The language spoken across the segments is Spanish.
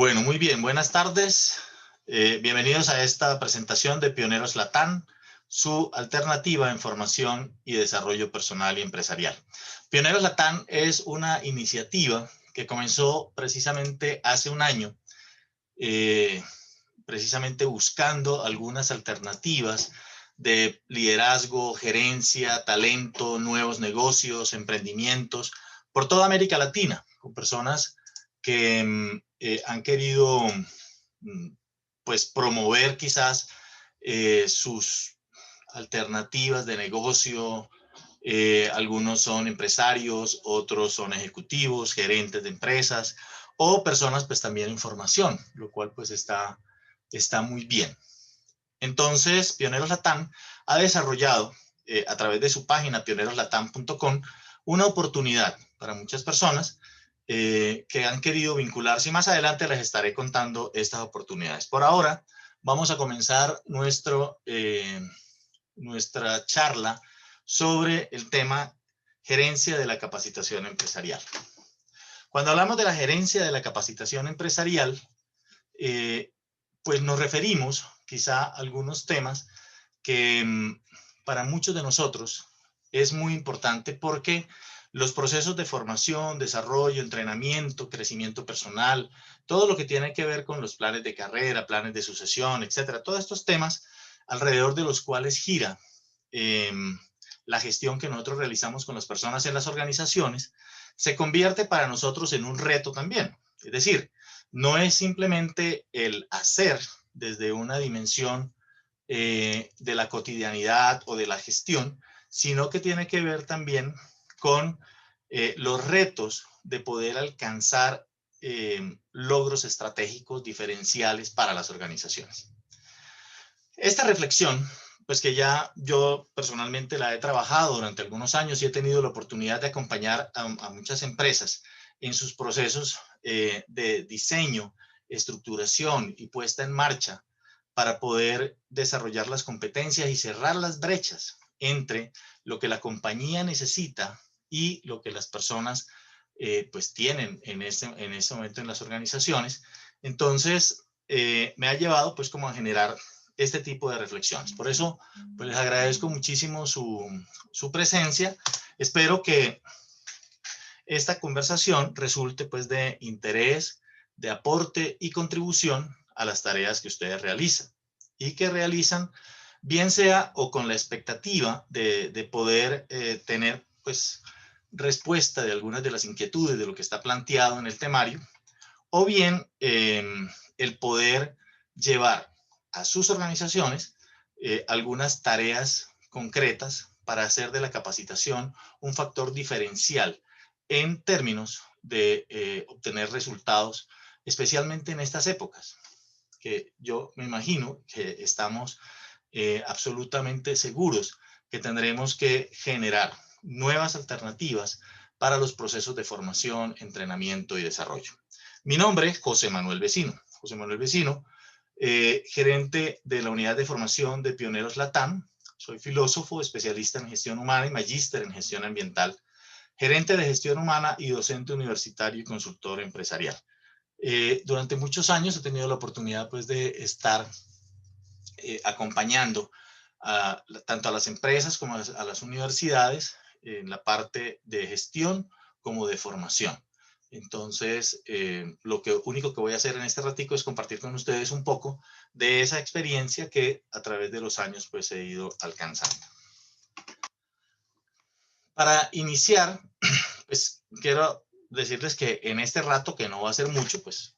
Bueno, muy bien, buenas tardes. Bienvenidos a esta presentación de Pioneros Latam, su alternativa en formación y desarrollo personal y empresarial. Pioneros Latam es una iniciativa que comenzó precisamente hace un año, precisamente buscando algunas alternativas de liderazgo, gerencia, talento, nuevos negocios, emprendimientos, por toda América Latina, con personas que han querido pues promover quizás sus alternativas de negocio. Algunos son empresarios, otros son ejecutivos, gerentes de empresas o personas pues también en formación, lo cual pues está muy bien. Entonces, Pioneros Latam ha desarrollado a través de su página pioneroslatam.com una oportunidad para muchas personas que han querido vincularse, y más adelante les estaré contando estas oportunidades. Por ahora, vamos a comenzar nuestra charla sobre el tema gerencia de la capacitación empresarial. Cuando hablamos de la gerencia de la capacitación empresarial, pues nos referimos quizá a algunos temas que para muchos de nosotros es muy importante, porque los procesos de formación, desarrollo, entrenamiento, crecimiento personal, todo lo que tiene que ver con los planes de carrera, planes de sucesión, etcétera, todos estos temas alrededor de los cuales gira la gestión que nosotros realizamos con las personas en las organizaciones, se convierte para nosotros en un reto también. Es decir, no es simplemente el hacer desde una dimensión de la cotidianidad o de la gestión, sino que tiene que ver también con los retos de poder alcanzar logros estratégicos diferenciales para las organizaciones. Esta reflexión, pues que ya yo personalmente la he trabajado durante algunos años y he tenido la oportunidad de acompañar a muchas empresas en sus procesos de diseño, estructuración y puesta en marcha para poder desarrollar las competencias y cerrar las brechas entre lo que la compañía necesita y lo que las personas pues tienen en ese momento en las organizaciones. Entonces, me ha llevado pues como a generar este tipo de reflexiones. Por eso, pues les agradezco muchísimo su presencia. Espero que esta conversación resulte pues de interés, de aporte y contribución a las tareas que ustedes realizan y que realizan, bien sea o con la expectativa de poder tener pues respuesta de algunas de las inquietudes de lo que está planteado en el temario, o bien el poder llevar a sus organizaciones algunas tareas concretas para hacer de la capacitación un factor diferencial en términos de obtener resultados, especialmente en estas épocas, que yo me imagino que estamos absolutamente seguros que tendremos que generar nuevas alternativas para los procesos de formación, entrenamiento y desarrollo. Mi nombre es José Manuel Vecino. José Manuel Vecino, gerente de la unidad de formación de Pioneros Latam. Soy filósofo, especialista en gestión humana y magíster en gestión ambiental, gerente de gestión humana y docente universitario y consultor empresarial. Durante muchos años he tenido la oportunidad pues, de estar acompañando tanto a las empresas como a las universidades en la parte de gestión como de formación. Entonces, lo único que voy a hacer en este ratico es compartir con ustedes un poco de esa experiencia que a través de los años pues he ido alcanzando. Para iniciar, pues quiero decirles que en este rato, que no va a ser mucho, pues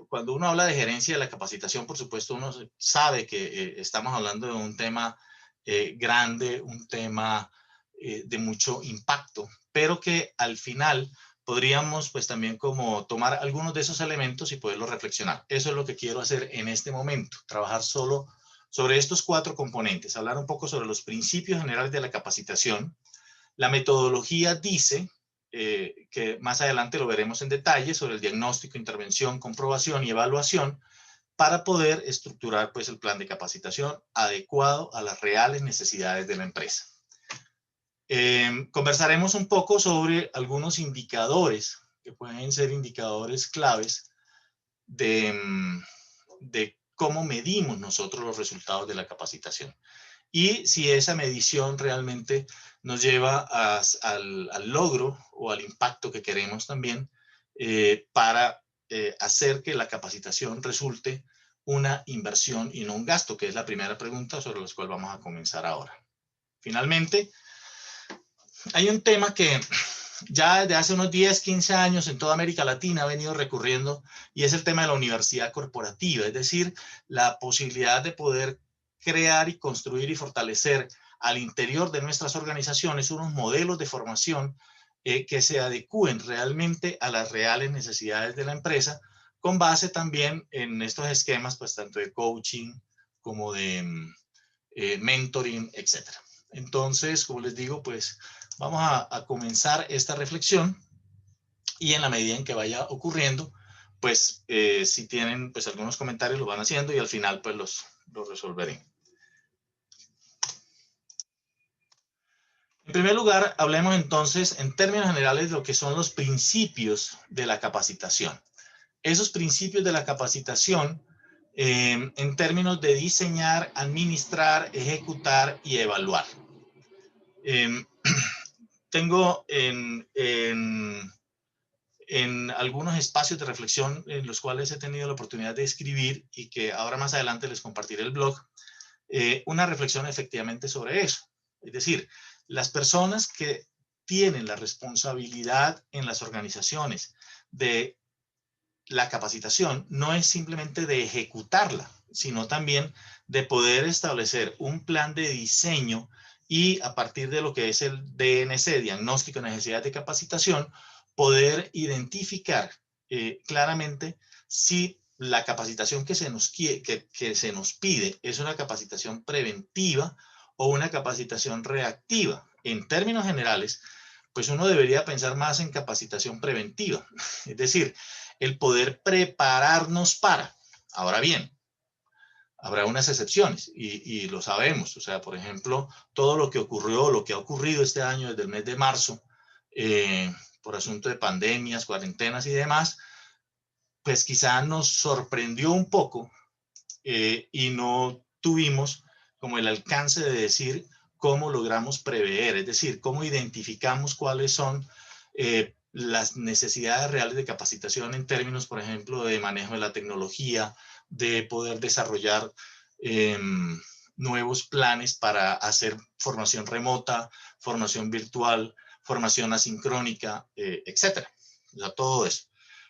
cuando uno habla de gerencia de la capacitación, por supuesto, uno sabe que estamos hablando de un tema grande, un tema de mucho impacto, pero que al final podríamos pues también como tomar algunos de esos elementos y poderlos reflexionar. Eso es lo que quiero hacer en este momento, trabajar solo sobre estos 4 componentes, hablar un poco sobre los principios generales de la capacitación. La metodología dice que más adelante lo veremos en detalle, sobre el diagnóstico, intervención, comprobación y evaluación, para poder estructurar pues, el plan de capacitación adecuado a las reales necesidades de la empresa. Conversaremos un poco sobre algunos indicadores que pueden ser indicadores claves de cómo medimos nosotros los resultados de la capacitación. Y si esa medición realmente nos lleva al logro o al impacto que queremos también para hacer que la capacitación resulte una inversión y no un gasto, que es la primera pregunta sobre la cual vamos a comenzar ahora. Finalmente, hay un tema que ya desde hace unos 10, 15 años en toda América Latina ha venido recurriendo y es el tema de la universidad corporativa, es decir, la posibilidad de poder crear y construir y fortalecer al interior de nuestras organizaciones unos modelos de formación que se adecúen realmente a las reales necesidades de la empresa, con base también en estos esquemas, pues tanto de coaching como de mentoring, etc. Entonces, como les digo, pues vamos a comenzar esta reflexión y en la medida en que vaya ocurriendo, pues si tienen pues algunos comentarios lo van haciendo y al final pues los resolveré. En primer lugar, hablemos entonces en términos generales de lo que son los principios de la capacitación. Esos principios de la capacitación en términos de diseñar, administrar, ejecutar y evaluar. Tengo en algunos espacios de reflexión en los cuales he tenido la oportunidad de escribir y que ahora más adelante les compartiré el blog, una reflexión efectivamente sobre eso. Es decir, las personas que tienen la responsabilidad en las organizaciones de la capacitación no es simplemente de ejecutarla, sino también de poder establecer un plan de diseño y a partir de lo que es el DNC, Diagnóstico de Necesidad de Capacitación, poder identificar claramente si la capacitación que se nos pide es una capacitación preventiva o una capacitación reactiva. En términos generales, pues uno debería pensar más en capacitación preventiva, es decir, el poder prepararnos para. Ahora bien, habrá unas excepciones y lo sabemos. O sea, por ejemplo, todo lo que ocurrió, lo que ha ocurrido este año desde el mes de marzo, por asunto de pandemias, cuarentenas y demás, pues quizá nos sorprendió un poco y no tuvimos como el alcance de decir cómo logramos prever, es decir, cómo identificamos cuáles son las necesidades reales de capacitación en términos, por ejemplo, de manejo de la tecnología, de poder desarrollar nuevos planes para hacer formación remota, formación virtual, formación asincrónica, etcétera. O sea, todo eso.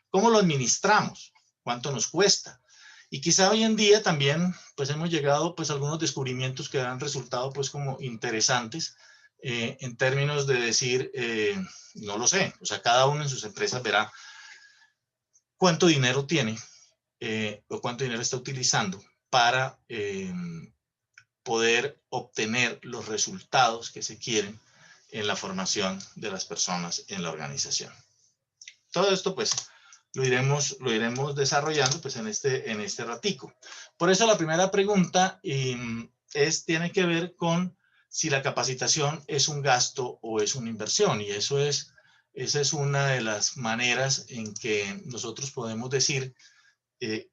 ¿Cómo lo administramos? ¿Cuánto nos cuesta? Y quizá hoy en día también pues hemos llegado pues a algunos descubrimientos que han resultado pues como interesantes en términos de decir, no lo sé, o sea, cada uno en sus empresas verá cuánto dinero tiene o cuánto dinero está utilizando para poder obtener los resultados que se quieren en la formación de las personas en la organización. Todo esto pues lo iremos desarrollando pues en este ratico. Por eso la primera pregunta tiene que ver con si la capacitación es un gasto o es una inversión, y esa es una de las maneras en que nosotros podemos decir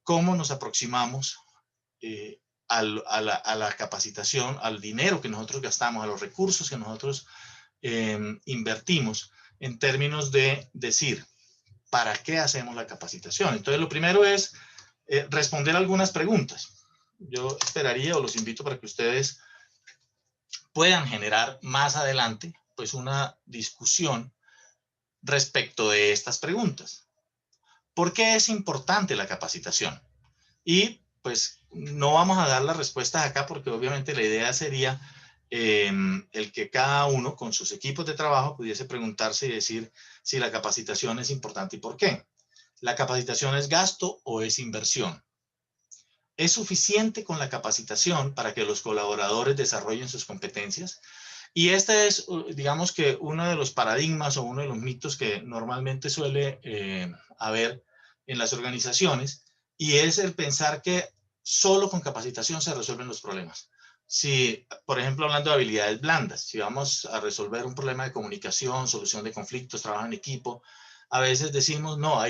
cómo nos aproximamos a la capacitación, al dinero que nosotros gastamos, a los recursos que nosotros invertimos en términos de decir, ¿para qué hacemos la capacitación? Entonces, lo primero es responder algunas preguntas. Yo esperaría o los invito para que ustedes puedan generar más adelante pues una discusión respecto de estas preguntas. ¿Por qué es importante la capacitación? Y pues no vamos a dar las respuestas acá porque obviamente la idea sería el que cada uno con sus equipos de trabajo pudiese preguntarse y decir si la capacitación es importante y por qué. ¿La capacitación es gasto o es inversión? ¿Es suficiente con la capacitación para que los colaboradores desarrollen sus competencias? Y este es, digamos que uno de los paradigmas o uno de los mitos que normalmente suele haber en las organizaciones, y es el pensar que solo con capacitación se resuelven los problemas. Si, por ejemplo, hablando de habilidades blandas, si vamos a resolver un problema de comunicación, solución de conflictos, trabajo en equipo, a veces decimos, no,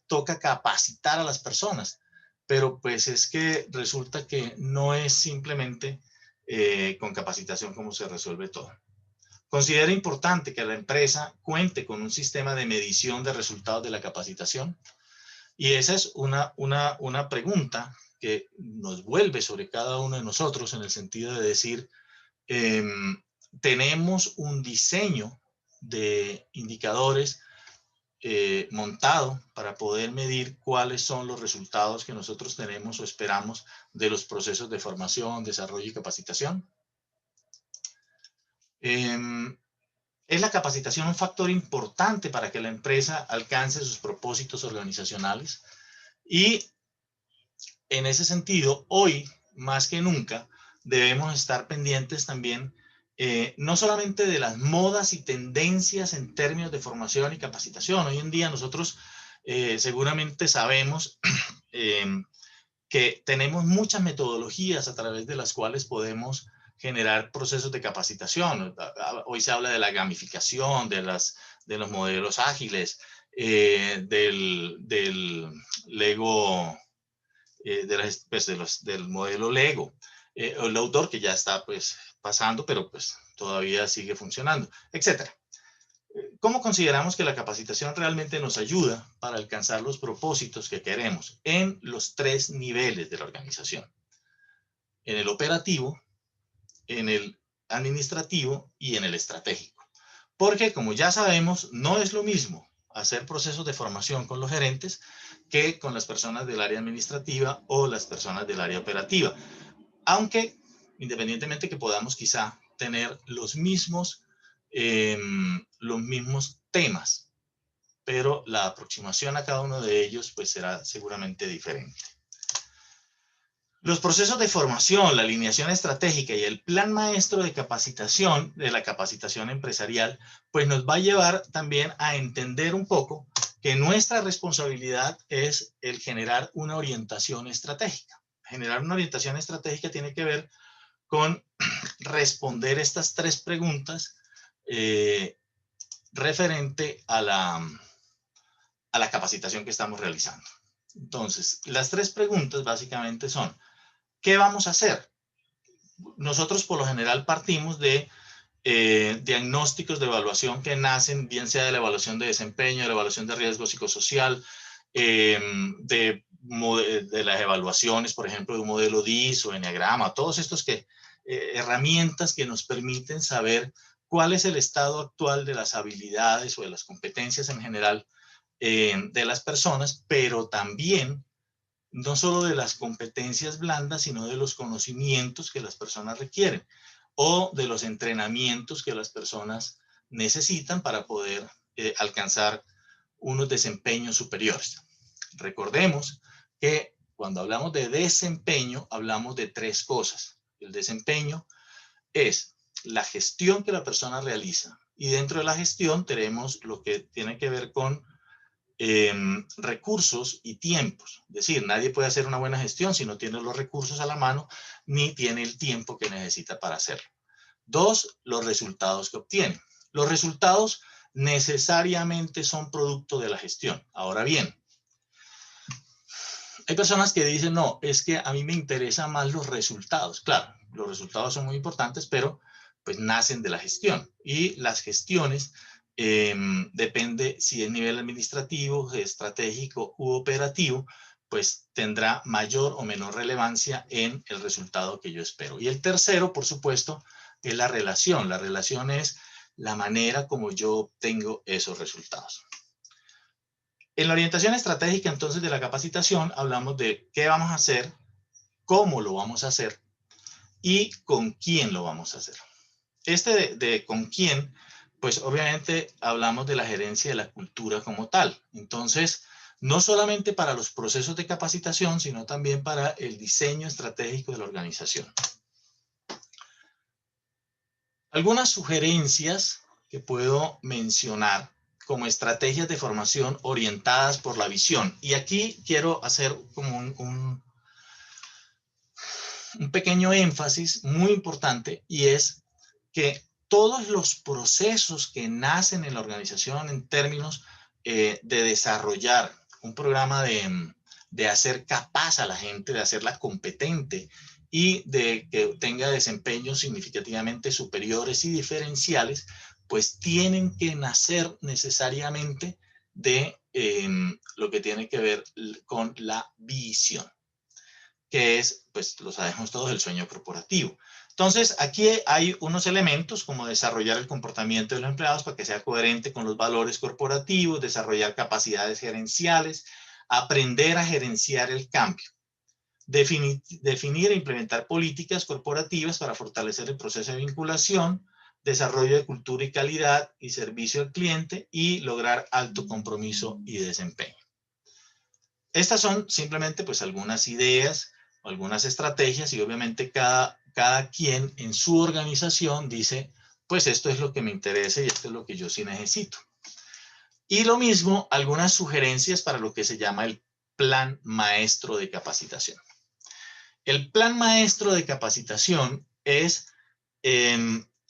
toca capacitar a las personas, pero pues es que resulta que no es simplemente con capacitación como se resuelve todo. Considera importante que la empresa cuente con un sistema de medición de resultados de la capacitación, y esa es una pregunta que nos vuelve sobre cada uno de nosotros en el sentido de decir, tenemos un diseño de indicadores montado para poder medir cuáles son los resultados que nosotros tenemos o esperamos de los procesos de formación, desarrollo y capacitación. ¿Es la capacitación un factor importante para que la empresa alcance sus propósitos organizacionales? Y en ese sentido, hoy más que nunca debemos estar pendientes también no solamente de las modas y tendencias en términos de formación y capacitación. Hoy en día nosotros seguramente sabemos que tenemos muchas metodologías a través de las cuales podemos generar procesos de capacitación. Hoy se habla de la gamificación, de los modelos ágiles, del Lego, del modelo Lego, el outdoor que ya está pues pasando, pero pues todavía sigue funcionando, etcétera. ¿Cómo consideramos que la capacitación realmente nos ayuda para alcanzar los propósitos que queremos en los 3 niveles de la organización? En el operativo, en el administrativo y en el estratégico. Porque, como ya sabemos, no es lo mismo hacer procesos de formación con los gerentes que con las personas del área administrativa o las personas del área operativa. Aunque, independientemente que podamos quizá tener los mismos temas, pero la aproximación a cada uno de ellos pues será seguramente diferente. Los procesos de formación, la alineación estratégica y el plan maestro de capacitación, de la capacitación empresarial, pues nos va a llevar también a entender un poco que nuestra responsabilidad es el generar una orientación estratégica. Generar una orientación estratégica tiene que ver con responder estas 3 preguntas referente a la capacitación que estamos realizando. Entonces, las 3 preguntas básicamente son, ¿qué vamos a hacer? Nosotros por lo general partimos de diagnósticos de evaluación que nacen, bien sea de la evaluación de desempeño, de la evaluación de riesgo psicosocial, de las evaluaciones, por ejemplo, de un modelo DIS o Enneagrama, todos estos herramientas que nos permiten saber cuál es el estado actual de las habilidades o de las competencias en general de las personas, pero también no solo de las competencias blandas, sino de los conocimientos que las personas requieren o de los entrenamientos que las personas necesitan para poder alcanzar unos desempeños superiores. Recordemos que cuando hablamos de desempeño, hablamos de 3 cosas. El desempeño es la gestión que la persona realiza, y dentro de la gestión tenemos lo que tiene que ver con recursos y tiempos. Es decir, nadie puede hacer una buena gestión si no tiene los recursos a la mano ni tiene el tiempo que necesita para hacerlo. 2, los resultados que obtiene. Los resultados necesariamente son producto de la gestión. Ahora bien, hay personas que dicen, no, es que a mí me interesan más los resultados. Claro, los resultados son muy importantes, pero pues nacen de la gestión. Y las gestiones depende si es nivel administrativo, estratégico u operativo, pues tendrá mayor o menor relevancia en el resultado que yo espero. Y el tercero, por supuesto, es la relación. La relación es la manera como yo obtengo esos resultados. En la orientación estratégica, entonces, de la capacitación, hablamos de qué vamos a hacer, cómo lo vamos a hacer y con quién lo vamos a hacer. De con quién, pues obviamente hablamos de la gerencia de la cultura como tal. Entonces, no solamente para los procesos de capacitación, sino también para el diseño estratégico de la organización. Algunas sugerencias que puedo mencionar como estrategias de formación orientadas por la visión. Y aquí quiero hacer como un pequeño énfasis muy importante, y es que todos los procesos que nacen en la organización en términos de desarrollar un programa de hacer capaz a la gente, de hacerla competente y de que tenga desempeños significativamente superiores y diferenciales, pues tienen que nacer necesariamente de lo que tiene que ver con la visión, que es, pues lo sabemos todos, el sueño corporativo. Entonces, aquí hay unos elementos como desarrollar el comportamiento de los empleados para que sea coherente con los valores corporativos, desarrollar capacidades gerenciales, aprender a gerenciar el cambio, definir e implementar políticas corporativas para fortalecer el proceso de vinculación, desarrollo de cultura y calidad y servicio al cliente y lograr alto compromiso y desempeño. Estas son simplemente pues algunas ideas, algunas estrategias y obviamente cada quien en su organización dice, pues esto es lo que me interesa y esto es lo que yo sí necesito. Y lo mismo, algunas sugerencias para lo que se llama el plan maestro de capacitación. El plan maestro de capacitación es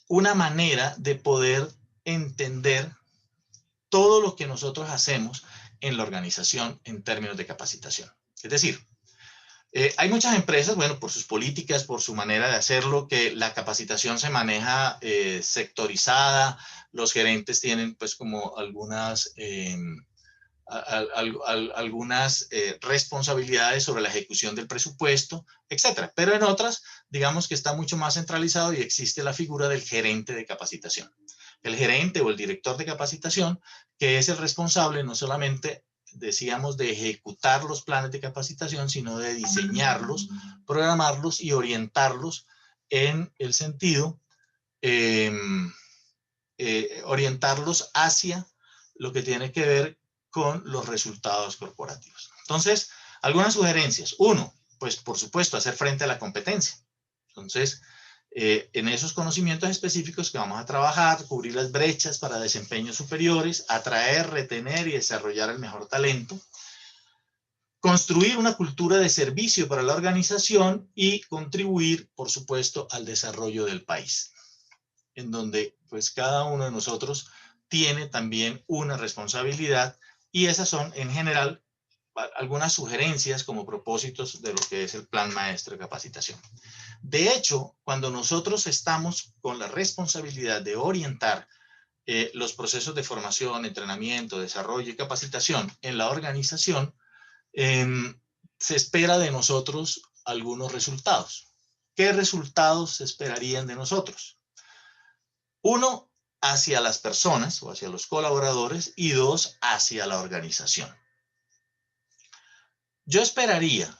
una manera de poder entender todo lo que nosotros hacemos en la organización en términos de capacitación. Es decir, hay muchas empresas, bueno, por sus políticas, por su manera de hacerlo, que la capacitación se maneja sectorizada, los gerentes tienen pues como algunas responsabilidades sobre la ejecución del presupuesto, etcétera. Pero en otras, digamos que está mucho más centralizado y existe la figura del gerente de capacitación. El gerente o el director de capacitación, que es el responsable no solamente, decíamos, de ejecutar los planes de capacitación, sino de diseñarlos, programarlos y orientarlos en el sentido, orientarlos hacia lo que tiene que ver con los resultados corporativos. Entonces, algunas sugerencias. Uno, pues por supuesto, hacer frente a la competencia. Entonces, en esos conocimientos específicos que vamos a trabajar, cubrir las brechas para desempeños superiores, atraer, retener y desarrollar el mejor talento, construir una cultura de servicio para la organización y contribuir, por supuesto, al desarrollo del país, en donde pues cada uno de nosotros tiene también una responsabilidad y esas son en general algunas sugerencias como propósitos de lo que es el plan maestro de capacitación. De hecho, cuando nosotros estamos con la responsabilidad de orientar los procesos de formación, entrenamiento, desarrollo y capacitación en la organización, se espera de nosotros algunos resultados. ¿Qué resultados se esperarían de nosotros? Uno, hacia las personas o hacia los colaboradores y dos, hacia la organización. Yo esperaría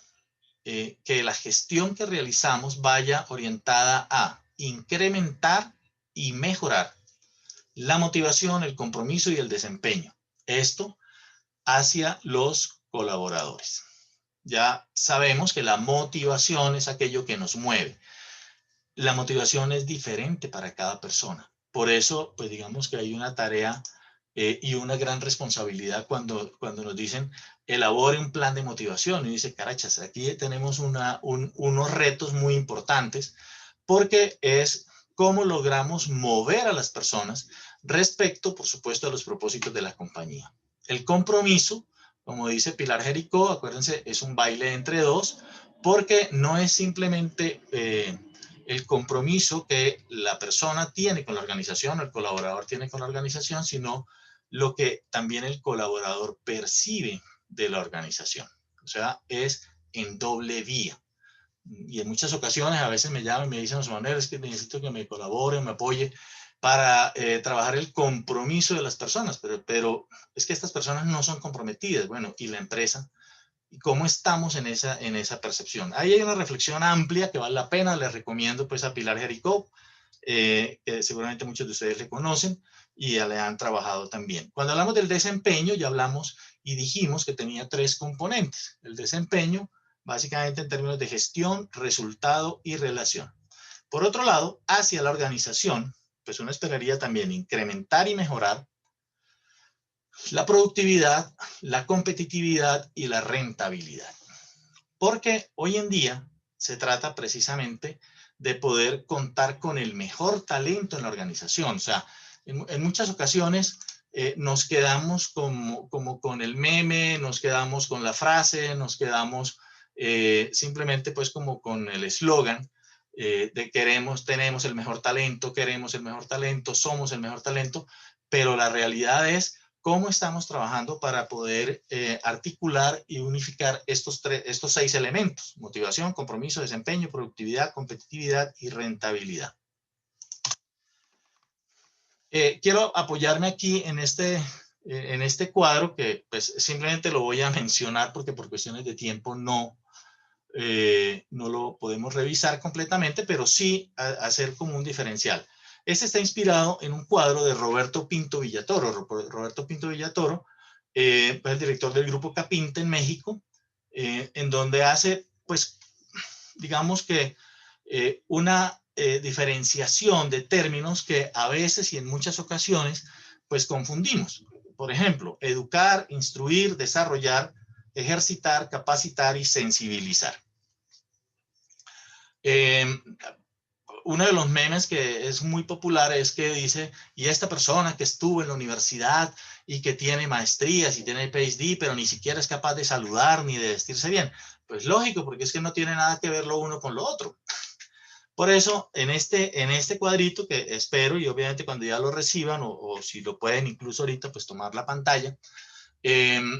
que la gestión que realizamos vaya orientada a incrementar y mejorar la motivación, el compromiso y el desempeño. Esto hacia los colaboradores. Ya sabemos que la motivación es aquello que nos mueve. La motivación es diferente para cada persona. Por eso, pues digamos que hay una tarea y una gran responsabilidad cuando nos dicen elabore un plan de motivación y dice, carachas, aquí tenemos unos retos muy importantes porque es cómo logramos mover a las personas respecto, por supuesto, a los propósitos de la compañía. El compromiso, como dice Pilar Jericó, acuérdense, es un baile entre dos porque no es simplemente el compromiso que la persona tiene con la organización, el colaborador tiene con la organización, sino lo que también el colaborador percibe de la organización. O sea, es en doble vía. Y en muchas ocasiones a veces me llaman y me dicen, es que necesito que me colabore, me apoye para trabajar el compromiso de las personas, pero es que estas personas no son comprometidas. Bueno, y la empresa, ¿y cómo estamos en esa percepción? Ahí hay una reflexión amplia que vale la pena, les recomiendo pues a Pilar Jericó, que seguramente muchos de ustedes le conocen y ya le han trabajado también. Cuando hablamos del desempeño, ya hablamos y dijimos que tenía tres componentes. El desempeño, básicamente en términos de gestión, resultado y relación. Por otro lado, hacia la organización, pues uno esperaría también incrementar y mejorar la productividad, la competitividad y la rentabilidad. Porque hoy en día se trata precisamente de poder contar con el mejor talento en la organización. O sea, en muchas ocasiones nos quedamos como con el meme, nos quedamos con la frase, nos quedamos simplemente pues como con el eslogan de tenemos el mejor talento, queremos el mejor talento, somos el mejor talento, pero la realidad es cómo estamos trabajando para poder articular y unificar estos 6 elementos: motivación, compromiso, desempeño, productividad, competitividad y rentabilidad. Quiero apoyarme aquí en este cuadro, que pues simplemente lo voy a mencionar porque por cuestiones de tiempo no lo podemos revisar completamente, pero sí hacer como un diferencial. Este está inspirado en un cuadro de Roberto Pinto Villatoro. Roberto Pinto Villatoro es el director del Grupo Capinta en México, en donde hace, pues, digamos que una diferenciación de términos que a veces y en muchas ocasiones, pues, confundimos. Por ejemplo, educar, instruir, desarrollar, ejercitar, capacitar y sensibilizar. Uno de los memes que es muy popular es que dice, y esta persona que estuvo en la universidad y que tiene maestrías y tiene PhD, pero ni siquiera es capaz de saludar ni de vestirse bien. Pues lógico, porque es que no tiene nada que ver lo uno con lo otro. Por eso, en este cuadrito, que espero, y obviamente cuando ya lo reciban, o si lo pueden incluso ahorita, pues tomar la pantalla,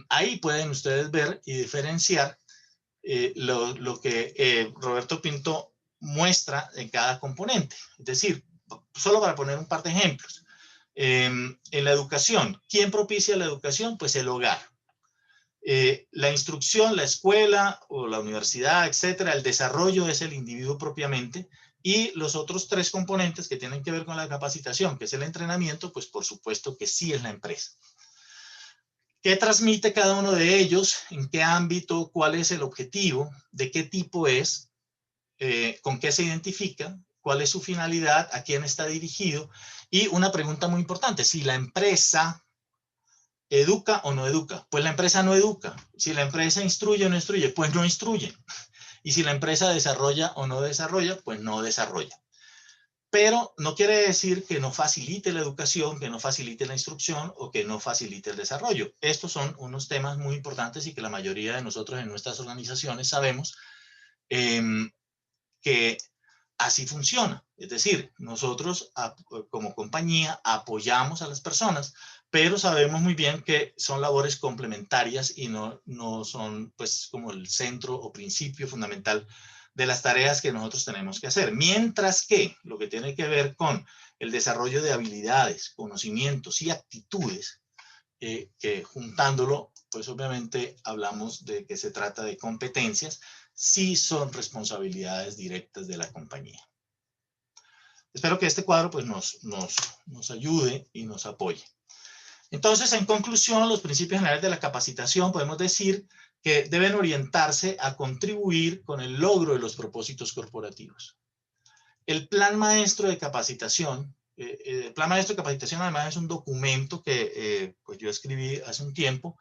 ahí pueden ustedes ver y diferenciar lo que Roberto Pinto muestra en cada componente. Es decir, solo para poner un par de ejemplos. En la educación, ¿quién propicia la educación? Pues el hogar. La instrucción, la escuela o la universidad, etcétera, el desarrollo es el individuo propiamente, y los otros 3 componentes que tienen que ver con la capacitación, que es el entrenamiento, pues por supuesto que sí es la empresa. ¿Qué transmite cada uno de ellos? ¿En qué ámbito? ¿Cuál es el objetivo? ¿De qué tipo es? ¿Con qué se identifica? ¿Cuál es su finalidad? ¿A quién está dirigido? Y una pregunta muy importante: si la empresa ¿educa o no educa? Pues la empresa no educa. Si la empresa instruye o no instruye, pues no instruye. Y si la empresa desarrolla o no desarrolla, pues no desarrolla. Pero no quiere decir que no facilite la educación, que no facilite la instrucción o que no facilite el desarrollo. Estos son unos temas muy importantes y que la mayoría de nosotros en nuestras organizaciones sabemos que así funciona. Es decir, nosotros como compañía apoyamos a las personas, pero sabemos muy bien que son labores complementarias y no son pues como el centro o principio fundamental de las tareas que nosotros tenemos que hacer. Mientras que lo que tiene que ver con el desarrollo de habilidades, conocimientos y actitudes, que juntándolo, pues obviamente hablamos de que se trata de competencias, sí son responsabilidades directas de la compañía. Espero que este cuadro pues nos ayude y nos apoye. Entonces, en conclusión, los principios generales de la capacitación podemos decir que deben orientarse a contribuir con el logro de los propósitos corporativos. El plan maestro de capacitación, el plan maestro de capacitación además es un documento que pues yo escribí hace un tiempo,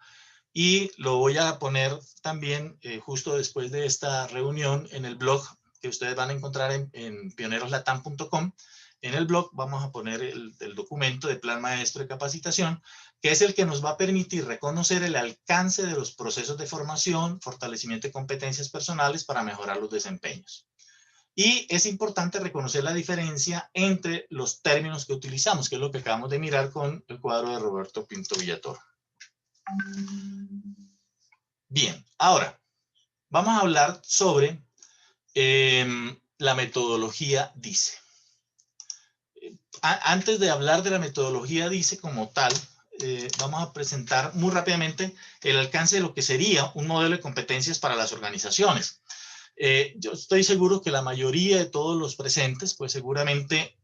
y lo voy a poner también justo después de esta reunión en el blog que ustedes van a encontrar en pioneroslatam.com. En el blog vamos a poner el documento de plan maestro de capacitación, que es el que nos va a permitir reconocer el alcance de los procesos de formación, fortalecimiento de competencias personales para mejorar los desempeños. Y es importante reconocer la diferencia entre los términos que utilizamos, que es lo que acabamos de mirar con el cuadro de Roberto Pinto Villatoro. Bien, ahora vamos a hablar sobre la metodología DICE. Antes de hablar de la metodología DICE como tal, vamos a presentar muy rápidamente el alcance de lo que sería un modelo de competencias para las organizaciones. Yo estoy seguro que la mayoría de todos los presentes, pues seguramente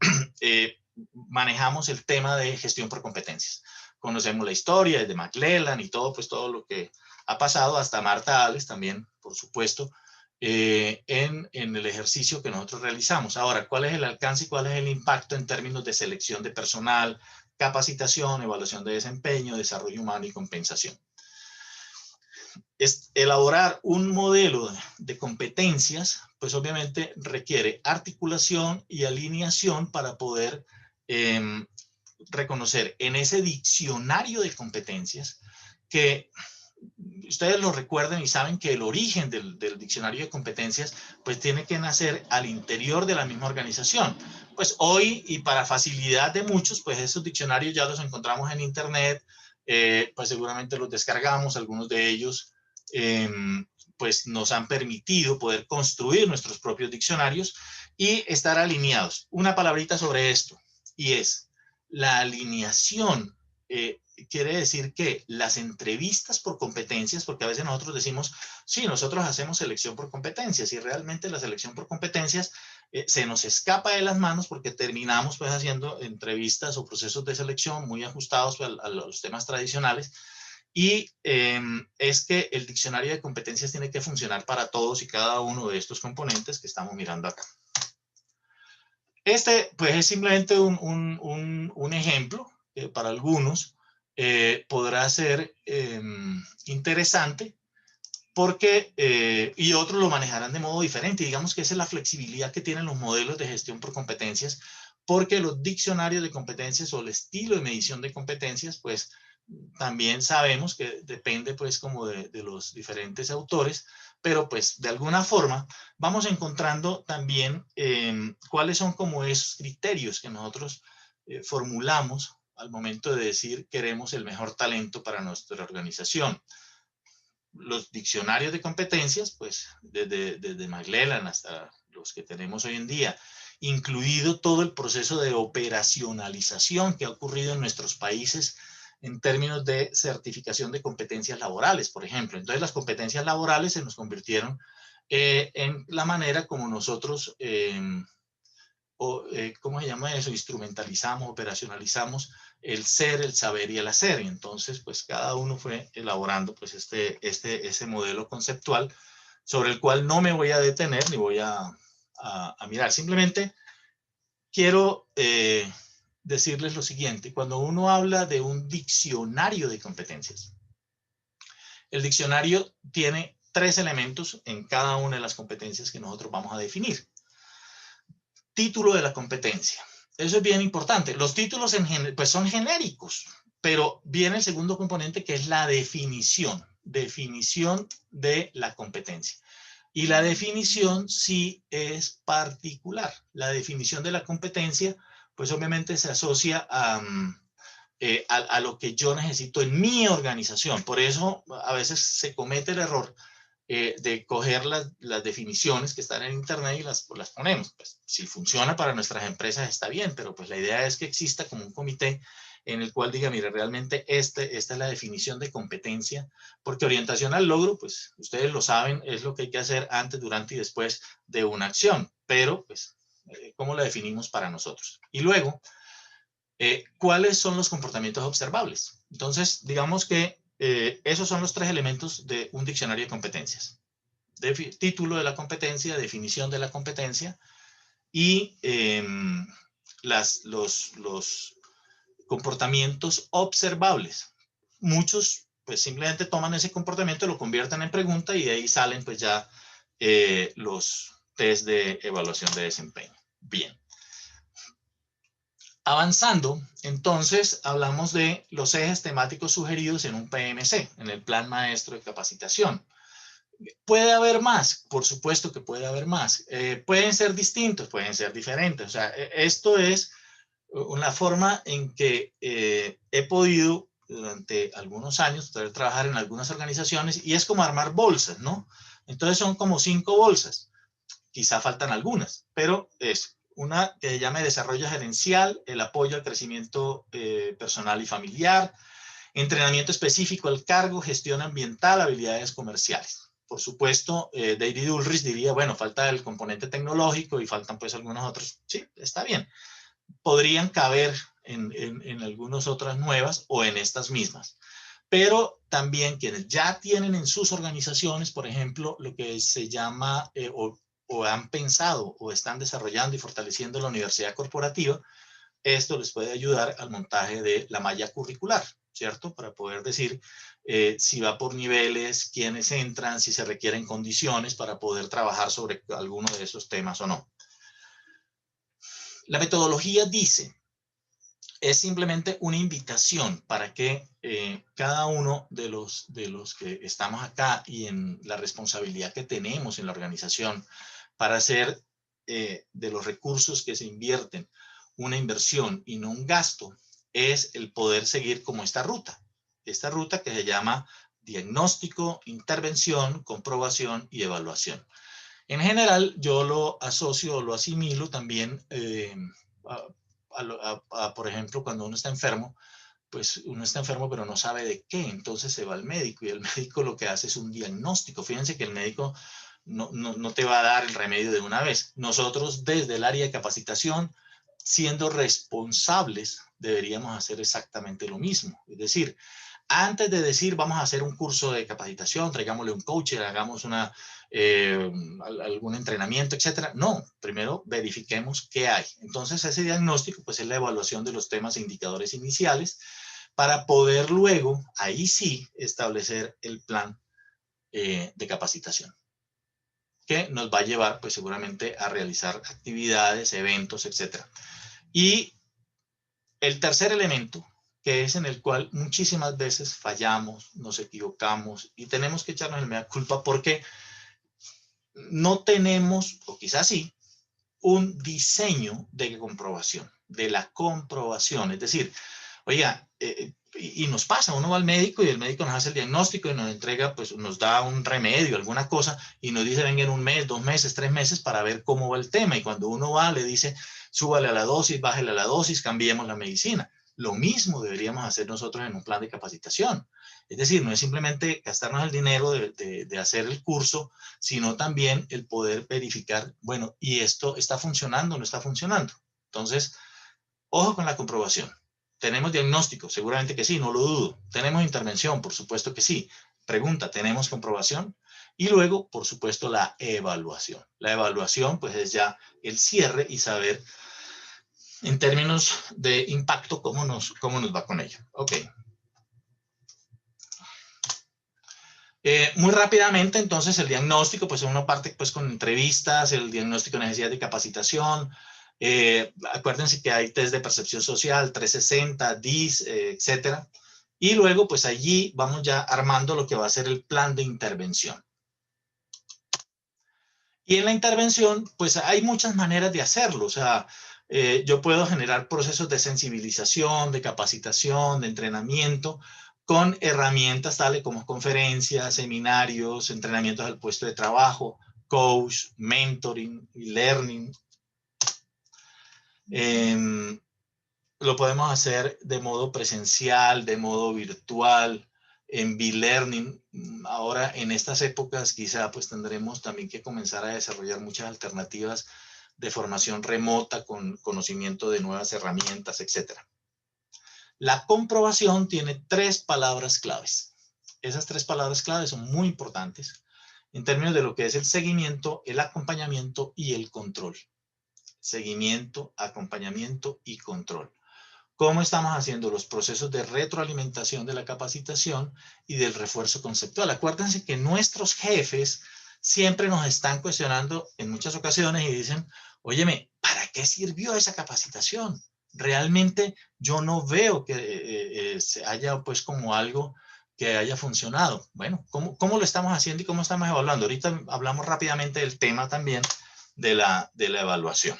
manejamos el tema de gestión por competencias. Conocemos la historia desde McClellan y todo, pues todo lo que ha pasado, hasta Marta Alves también, por supuesto, en el ejercicio que nosotros realizamos. Ahora, ¿cuál es el alcance y cuál es el impacto en términos de selección de personal, capacitación, evaluación de desempeño, desarrollo humano y compensación? Elaborar un modelo de competencias, pues obviamente requiere articulación y alineación para poder reconocer en ese diccionario de competencias que ustedes lo recuerdan y saben que el origen del diccionario de competencias pues tiene que nacer al interior de la misma organización. Pues hoy, y para facilidad de muchos, pues esos diccionarios ya los encontramos en internet, pues seguramente los descargamos, algunos de ellos pues nos han permitido poder construir nuestros propios diccionarios y estar alineados. Una palabrita sobre esto, y es la alineación. Quiere decir que las entrevistas por competencias, porque a veces nosotros decimos, sí, nosotros hacemos selección por competencias, y realmente la selección por competencias se nos escapa de las manos porque terminamos pues haciendo entrevistas o procesos de selección muy ajustados a los temas tradicionales, y es que el diccionario de competencias tiene que funcionar para todos y cada uno de estos componentes que estamos mirando acá. Este pues es simplemente un ejemplo que para algunos podrá ser interesante, porque, y otros lo manejarán de modo diferente. Digamos que esa es la flexibilidad que tienen los modelos de gestión por competencias, porque los diccionarios de competencias o el estilo de medición de competencias, pues también sabemos que depende pues como de los diferentes autores, pero pues de alguna forma vamos encontrando también cuáles son como esos criterios que nosotros formulamos al momento de decir queremos el mejor talento para nuestra organización. Los diccionarios de competencias, pues desde McClellan hasta los que tenemos hoy en día, incluido todo el proceso de operacionalización que ha ocurrido en nuestros países en términos de certificación de competencias laborales, por ejemplo. Entonces las competencias laborales se nos convirtieron en la manera como nosotros, ¿cómo se llama eso? Instrumentalizamos, operacionalizamos el ser, el saber y el hacer. Y entonces, pues cada uno fue elaborando pues ese modelo conceptual sobre el cual no me voy a detener ni voy a mirar. Simplemente quiero decirles lo siguiente. Cuando uno habla de un diccionario de competencias, el diccionario tiene 3 elementos en cada una de las competencias que nosotros vamos a definir. Título de la competencia. Eso es bien importante. Los títulos pues son genéricos, pero viene el segundo componente, que es la definición. Definición de la competencia. Y la definición sí es particular. La definición de la competencia, pues obviamente se asocia a lo que yo necesito en mi organización. Por eso a veces se comete el error de coger las definiciones que están en internet y las ponemos. Pues, si funciona para nuestras empresas está bien, pero pues la idea es que exista como un comité en el cual diga, mire, realmente esta es la definición de competencia, porque orientación al logro, pues ustedes lo saben, es lo que hay que hacer antes, durante y después de una acción, pero pues, ¿cómo la definimos para nosotros? Y luego, ¿cuáles son los comportamientos observables? Entonces, digamos que esos son los 3 elementos de un diccionario de competencias. Título de la competencia, definición de la competencia y los comportamientos observables. Muchos pues simplemente toman ese comportamiento, lo convierten en pregunta y de ahí salen pues ya los test de evaluación de desempeño. Bien. Avanzando, entonces hablamos de los ejes temáticos sugeridos en un PMC, en el Plan Maestro de Capacitación. ¿Puede haber más? Por supuesto que puede haber más. ¿Pueden ser distintos? Pueden ser diferentes. O sea, esto es una forma en que he podido durante algunos años poder trabajar en algunas organizaciones, y es como armar bolsas, ¿no? Entonces son como 5 bolsas. Quizá faltan algunas, pero es una que se llama desarrollo gerencial, el apoyo al crecimiento personal y familiar, entrenamiento específico al cargo, gestión ambiental, habilidades comerciales. Por supuesto, David Ulrich diría, bueno, falta el componente tecnológico y faltan pues algunos otros. Sí, está bien. Podrían caber en algunas otras nuevas o en estas mismas. Pero también quienes ya tienen en sus organizaciones, por ejemplo, lo que se llama o han pensado o están desarrollando y fortaleciendo la universidad corporativa, esto les puede ayudar al montaje de la malla curricular, ¿cierto? Para poder decir si va por niveles, quiénes entran, si se requieren condiciones para poder trabajar sobre alguno de esos temas o no. La metodología dice, es simplemente una invitación para que cada uno de los que estamos acá y en la responsabilidad que tenemos en la organización para hacer de los recursos que se invierten una inversión y no un gasto, es el poder seguir como esta ruta que se llama diagnóstico, intervención, comprobación y evaluación. En general, yo lo asocio, lo asimilo también por ejemplo, cuando uno está enfermo, pues uno está enfermo pero no sabe de qué, entonces se va al médico y el médico lo que hace es un diagnóstico. Fíjense que el médico no te va a dar el remedio de una vez. Nosotros desde el área de capacitación, siendo responsables, deberíamos hacer exactamente lo mismo. Es decir, antes de decir vamos a hacer un curso de capacitación, traigámosle un coach, hagamos algún entrenamiento, etcétera. No, primero verifiquemos qué hay. Entonces ese diagnóstico pues es la evaluación de los temas e indicadores iniciales para poder luego, ahí sí, establecer el plan de capacitación que nos va a llevar pues seguramente a realizar actividades, eventos, etcétera. Y el tercer elemento, que es en el cual muchísimas veces fallamos, nos equivocamos y tenemos que echarnos el mea culpa porque no tenemos, o quizás sí, un diseño de comprobación, de la comprobación. Es decir, oiga, y nos pasa, uno va al médico y el médico nos hace el diagnóstico y nos entrega, pues nos da un remedio, alguna cosa, y nos dice venga en un mes, 2 meses, 3 meses para ver cómo va el tema. Y cuando uno va, le dice, súbale a la dosis, bájale a la dosis, cambiemos la medicina. Lo mismo deberíamos hacer nosotros en un plan de capacitación. Es decir, no es simplemente gastarnos el dinero de hacer el curso, sino también el poder verificar, bueno, ¿y esto está funcionando o no está funcionando? Entonces, ojo con la comprobación. ¿Tenemos diagnóstico? Seguramente que sí, no lo dudo. ¿Tenemos intervención? Por supuesto que sí. Pregunta, ¿tenemos comprobación? Y luego, por supuesto, la evaluación. La evaluación, pues, es ya el cierre y saber, en términos de impacto, cómo nos va con ello. Ok. Muy rápidamente, entonces, el diagnóstico, pues uno parte pues, con entrevistas, el diagnóstico de necesidad de capacitación. Acuérdense que hay test de percepción social, 360, DIS, etcétera. Y luego, pues allí vamos ya armando lo que va a ser el plan de intervención. Y en la intervención, pues hay muchas maneras de hacerlo. O sea, yo puedo generar procesos de sensibilización, de capacitación, de entrenamiento, con herramientas tales como conferencias, seminarios, entrenamientos al puesto de trabajo, coach, mentoring, learning. Lo podemos hacer de modo presencial, de modo virtual, en B-Learning. Ahora, en estas épocas, quizá pues tendremos también que comenzar a desarrollar muchas alternativas de formación remota con conocimiento de nuevas herramientas, etc. La comprobación tiene 3 palabras claves. Esas 3 palabras claves son muy importantes en términos de lo que es el seguimiento, el acompañamiento y el control. Seguimiento, acompañamiento y control. ¿Cómo estamos haciendo los procesos de retroalimentación de la capacitación y del refuerzo conceptual? Acuérdense que nuestros jefes siempre nos están cuestionando en muchas ocasiones y dicen, óyeme, ¿para qué sirvió esa capacitación? Realmente yo no veo que se haya pues como algo que haya funcionado. Bueno, ¿cómo lo estamos haciendo y cómo estamos evaluando? Ahorita hablamos rápidamente del tema también de la evaluación.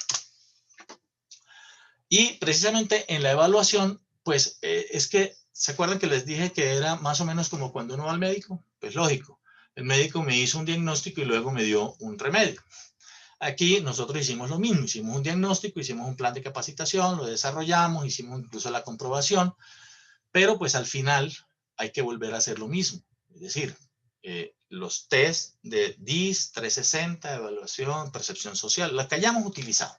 Y precisamente en la evaluación, pues es que, ¿se acuerdan que les dije que era más o menos como cuando uno va al médico? Pues lógico, el médico me hizo un diagnóstico y luego me dio un remedio. Aquí nosotros hicimos lo mismo, hicimos un diagnóstico, hicimos un plan de capacitación, lo desarrollamos, hicimos incluso la comprobación, pero pues al final hay que volver a hacer lo mismo. Es decir, los test de DIS, 360, evaluación, percepción social, las que hayamos utilizado.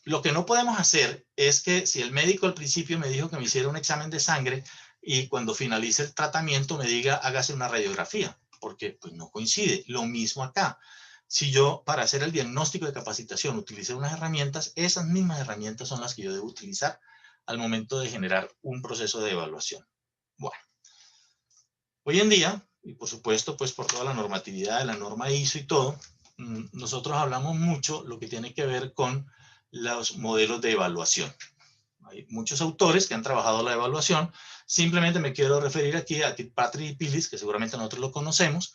Lo que no podemos hacer es que si el médico al principio me dijo que me hiciera un examen de sangre y cuando finalice el tratamiento me diga hágase una radiografía, porque pues no coincide. Lo mismo acá. Si yo para hacer el diagnóstico de capacitación utilicé unas herramientas, esas mismas herramientas son las que yo debo utilizar al momento de generar un proceso de evaluación. Bueno, hoy en día, y por supuesto pues por toda la normatividad de la norma ISO y todo, nosotros hablamos mucho lo que tiene que ver con los modelos de evaluación. Hay muchos autores que han trabajado la evaluación. Simplemente me quiero referir aquí a Kirkpatrick y Pilis, que seguramente nosotros lo conocemos,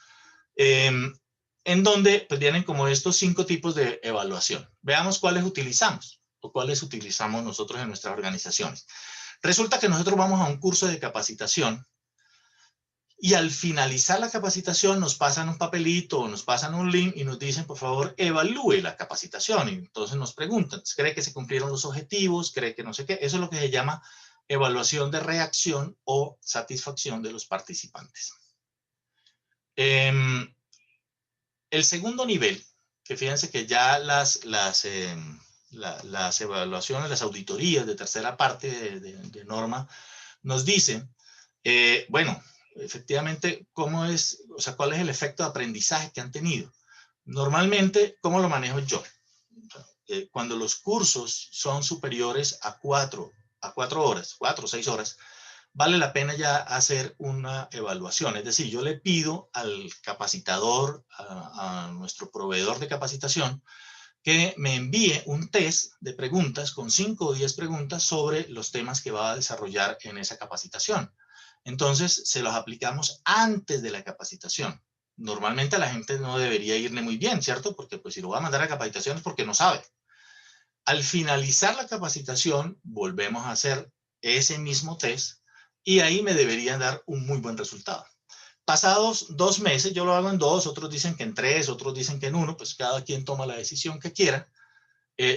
en donde pues, vienen como estos 5 tipos de evaluación. Veamos cuáles utilizamos o cuáles utilizamos nosotros en nuestras organizaciones. Resulta que nosotros vamos a un curso de capacitación y al finalizar la capacitación nos pasan un papelito o nos pasan un link y nos dicen, por favor, evalúe la capacitación. Y entonces nos preguntan, ¿cree que se cumplieron los objetivos? ¿Cree que no sé qué? Eso es lo que se llama evaluación de reacción o satisfacción de los participantes. El segundo nivel, que fíjense que ya las evaluaciones, las auditorías de tercera parte de norma nos dicen, bueno, efectivamente, ¿cómo es, o sea, cuál es el efecto de aprendizaje que han tenido? Normalmente, ¿cómo lo manejo yo? Cuando los cursos son superiores a 4 horas, 4 o 6 horas, vale la pena ya hacer una evaluación. Es decir, yo le pido al capacitador, a nuestro proveedor de capacitación, que me envíe un test de preguntas con 5 o 10 preguntas sobre los temas que va a desarrollar en esa capacitación. Entonces, se los aplicamos antes de la capacitación. Normalmente a la gente no debería irle muy bien, ¿cierto? Porque pues si lo va a mandar a capacitación es porque no sabe. Al finalizar la capacitación, volvemos a hacer ese mismo test y ahí me deberían dar un muy buen resultado. Pasados 2 meses, yo lo hago en 2, otros dicen que en 3, otros dicen que en 1, pues cada quien toma la decisión que quiera.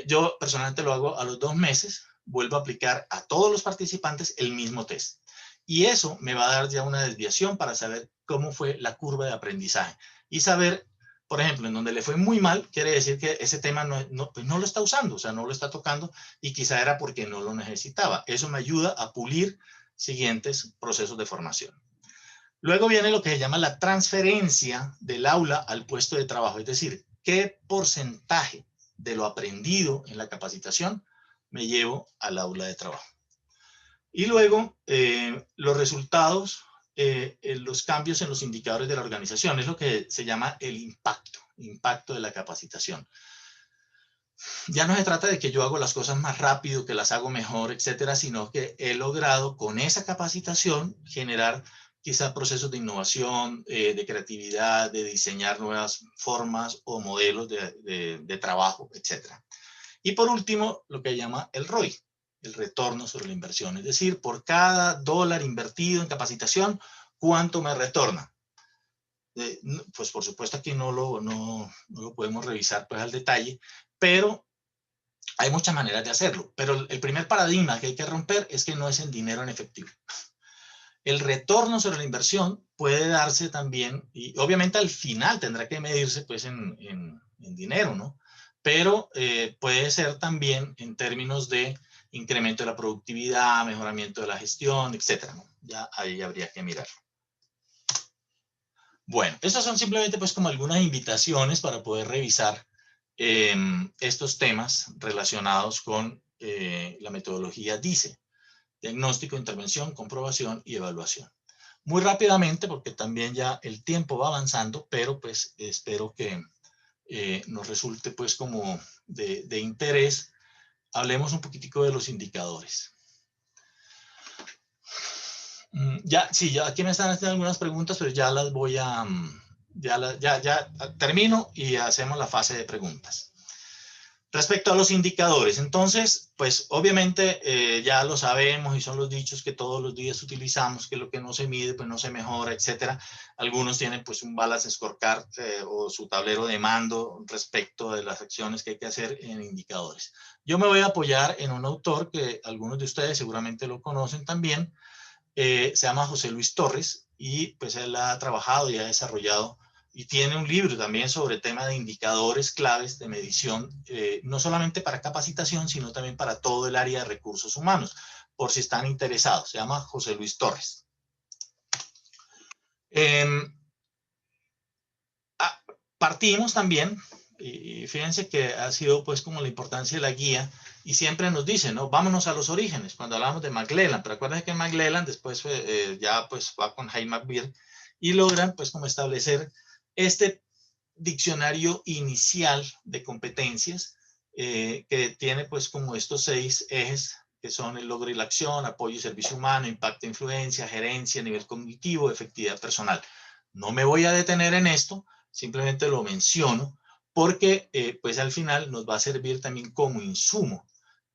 Yo personalmente lo hago a los 2 meses, vuelvo a aplicar a todos los participantes el mismo test. Y eso me va a dar ya una desviación para saber cómo fue la curva de aprendizaje. Y saber, por ejemplo, en donde le fue muy mal, quiere decir que ese tema pues no lo está usando, o sea, no lo está tocando y quizá era porque no lo necesitaba. Eso me ayuda a pulir siguientes procesos de formación. Luego viene lo que se llama la transferencia del aula al puesto de trabajo, es decir, qué porcentaje de lo aprendido en la capacitación me llevo al aula de trabajo. Y luego los resultados, los cambios en los indicadores de la organización, es lo que se llama el impacto de la capacitación. Ya no se trata de que yo hago las cosas más rápido, que las hago mejor, etcétera, sino que he logrado con esa capacitación generar quizá procesos de innovación, de creatividad, de diseñar nuevas formas o modelos de trabajo, etcétera. Y por último, lo que llama el ROI, el retorno sobre la inversión. Es decir, por cada dólar invertido en capacitación, ¿cuánto me retorna? Pues por supuesto aquí no lo podemos revisar pues al detalle, pero hay muchas maneras de hacerlo. Pero el primer paradigma que hay que romper es que no es en dinero en efectivo. El retorno sobre la inversión puede darse también, y obviamente al final tendrá que medirse pues en dinero, ¿no? Pero puede ser también en términos de incremento de la productividad, mejoramiento de la gestión, etcétera, ¿no? Ya ahí habría que mirar. Bueno, estas son simplemente pues como algunas invitaciones para poder revisar estos temas relacionados con la metodología DICE, diagnóstico, intervención, comprobación y evaluación. Muy rápidamente, porque también ya el tiempo va avanzando, pero pues espero que nos resulte pues como de interés. Hablemos un poquitico de los indicadores. Ya, sí, ya aquí me están haciendo algunas preguntas, pero ya las voy a, ya termino y hacemos la fase de preguntas. Respecto a los indicadores, entonces, pues obviamente ya lo sabemos y son los dichos que todos los días utilizamos, que lo que no se mide, pues no se mejora, etcétera. Algunos tienen pues un balance scorecard o su tablero de mando respecto de las acciones que hay que hacer en indicadores. Yo me voy a apoyar en un autor que algunos de ustedes seguramente lo conocen también, se llama José Luis Torres y pues él ha trabajado y ha desarrollado y tiene un libro también sobre el tema de indicadores claves de medición, no solamente para capacitación, sino también para todo el área de recursos humanos, por si están interesados. Se llama José Luis Torres. Partimos también, y fíjense que ha sido pues como la importancia de la guía, y siempre nos dicen, ¿no? Vámonos a los orígenes, cuando hablamos de McClelland, pero acuérdense que McClelland después ya pues va con Jaime Beard, y logran pues como establecer este diccionario inicial de competencias que tiene pues como estos 6 ejes, que son el logro y la acción, apoyo y servicio humano, impacto e influencia, gerencia, nivel cognitivo, efectividad personal. No me voy a detener en esto, simplemente lo menciono, porque pues al final nos va a servir también como insumo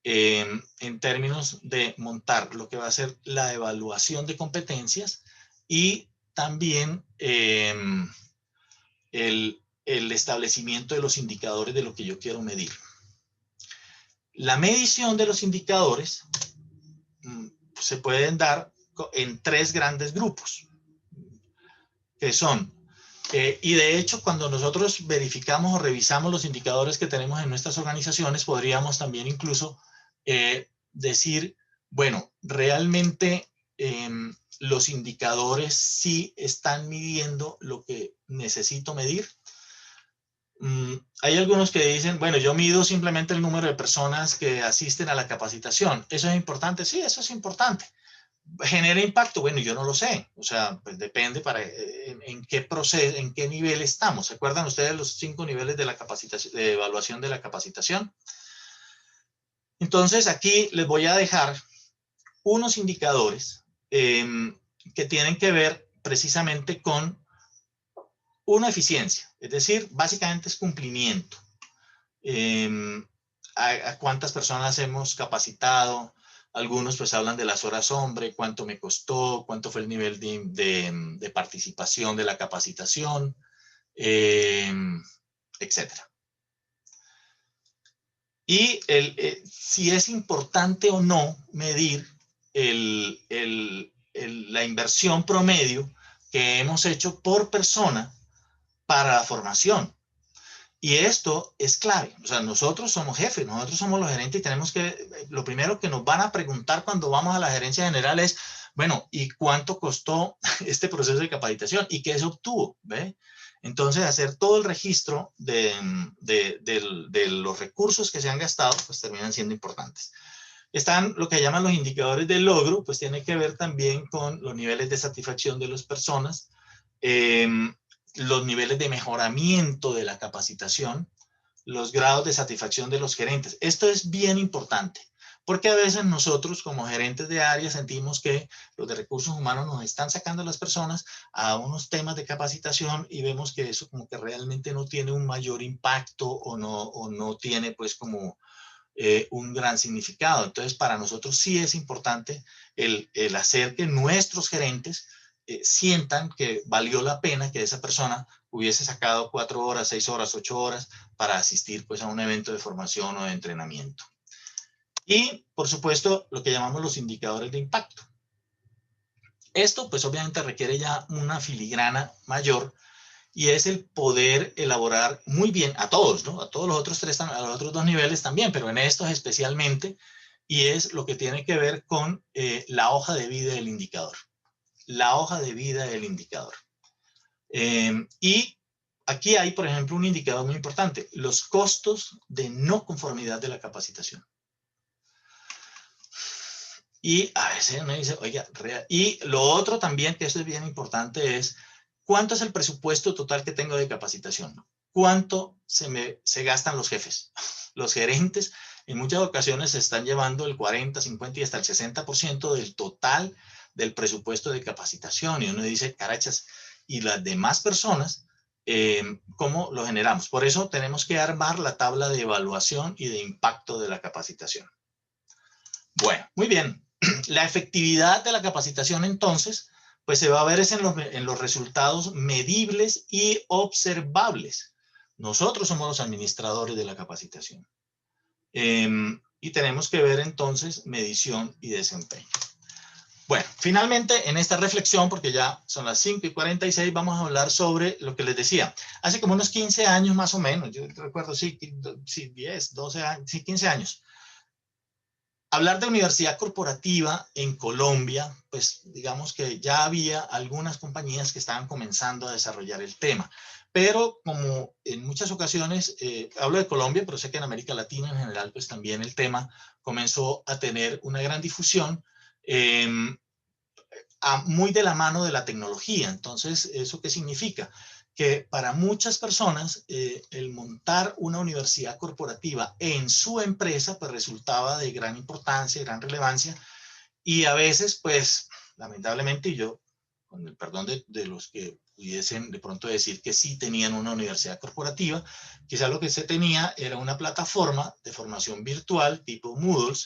en términos de montar lo que va a ser la evaluación de competencias y también el establecimiento de los indicadores de lo que yo quiero medir. La medición de los indicadores se pueden dar en 3 grandes grupos, que son, y de hecho cuando nosotros verificamos o revisamos los indicadores que tenemos en nuestras organizaciones, podríamos también incluso decir, bueno, realmente los indicadores sí están midiendo lo que necesito medir. Hay algunos que dicen, bueno, yo mido simplemente el número de personas que asisten a la capacitación. ¿Eso es importante? Sí, eso es importante. ¿Genera impacto? Bueno, yo no lo sé. O sea, pues depende en qué proceso, en qué nivel estamos. ¿Se acuerdan ustedes los 5 niveles de la capacitación, de evaluación de la capacitación? Entonces, aquí les voy a dejar unos indicadores que tienen que ver precisamente con una eficiencia. Es decir, básicamente es cumplimiento. A cuántas personas hemos capacitado. Algunos pues hablan de las horas hombre, cuánto me costó, cuánto fue el nivel de participación de la capacitación, etcétera. Y si es importante o no medir la inversión promedio que hemos hecho por persona para la formación. Y esto es clave. O sea, nosotros somos jefes, nosotros somos los gerentes y tenemos que, lo primero que nos van a preguntar cuando vamos a la gerencia general es, bueno, ¿y cuánto costó este proceso de capacitación? ¿Y qué se obtuvo? ¿Ve? Entonces, hacer todo el registro de los recursos que se han gastado, pues terminan siendo importantes. Están lo que llaman los indicadores de logro, pues tiene que ver también con los niveles de satisfacción de las personas, los niveles de mejoramiento de la capacitación, los grados de satisfacción de los gerentes. Esto es bien importante, porque a veces nosotros como gerentes de área sentimos que los de recursos humanos nos están sacando a las personas a unos temas de capacitación y vemos que eso como que realmente no tiene un mayor impacto o no tiene pues como un gran significado. Entonces, para nosotros sí es importante el hacer que nuestros gerentes sientan que valió la pena que esa persona hubiese sacado 4 horas, 6 horas, 8 horas para asistir pues, a un evento de formación o de entrenamiento. Y, por supuesto, lo que llamamos los indicadores de impacto. Esto, pues, obviamente requiere ya una filigrana mayor y es el poder elaborar muy bien a todos, ¿no? A todos los otros 3, a los otros 2 niveles también, pero en estos especialmente, y es lo que tiene que ver con la hoja de vida del indicador. La hoja de vida del indicador. Y aquí hay, por ejemplo, un indicador muy importante, los costos de no conformidad de la capacitación. Y a veces uno dice, oiga, y lo otro también, que esto es bien importante, es ¿cuánto es el presupuesto total que tengo de capacitación? ¿Cuánto se gastan los jefes? Los gerentes en muchas ocasiones se están llevando el 40, 50 y hasta el 60% del total del presupuesto de capacitación. Y uno dice, carachas, ¿y las demás personas cómo lo generamos? Por eso tenemos que armar la tabla de evaluación y de impacto de la capacitación. Bueno, muy bien. La efectividad de la capacitación, entonces, pues se va a ver en los resultados medibles y observables. Nosotros somos los administradores de la capacitación. Y tenemos que ver, entonces, medición y desempeño. Bueno, finalmente, en esta reflexión, porque ya son las 5:46, vamos a hablar sobre lo que les decía. Hace como unos 15 años más o menos, yo recuerdo, sí 10, 12 años, sí, 15 años. Hablar de universidad corporativa en Colombia, pues digamos que ya había algunas compañías que estaban comenzando a desarrollar el tema, pero como en muchas ocasiones, hablo de Colombia, pero sé que en América Latina en general, pues también el tema comenzó a tener una gran difusión, muy de la mano de la tecnología. Entonces, ¿eso qué significa? que para muchas personas el montar una universidad corporativa en su empresa pues resultaba de gran importancia, gran relevancia, y a veces pues lamentablemente, y yo con el perdón de los que pudiesen de pronto decir que sí tenían una universidad corporativa, quizá lo que se tenía era una plataforma de formación virtual tipo Moodle,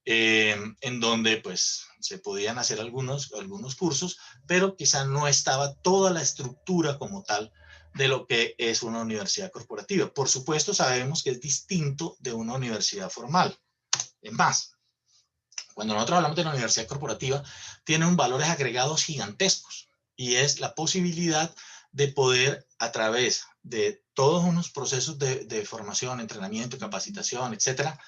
en donde pues se podían hacer algunos cursos, pero quizá no estaba toda la estructura como tal de lo que es una universidad corporativa. Por supuesto, sabemos que es distinto de una universidad formal. Es más, cuando nosotros hablamos de una universidad corporativa, tiene un valores agregados gigantescos, y es la posibilidad de poder, a través de todos unos procesos de formación, entrenamiento, capacitación, etcétera,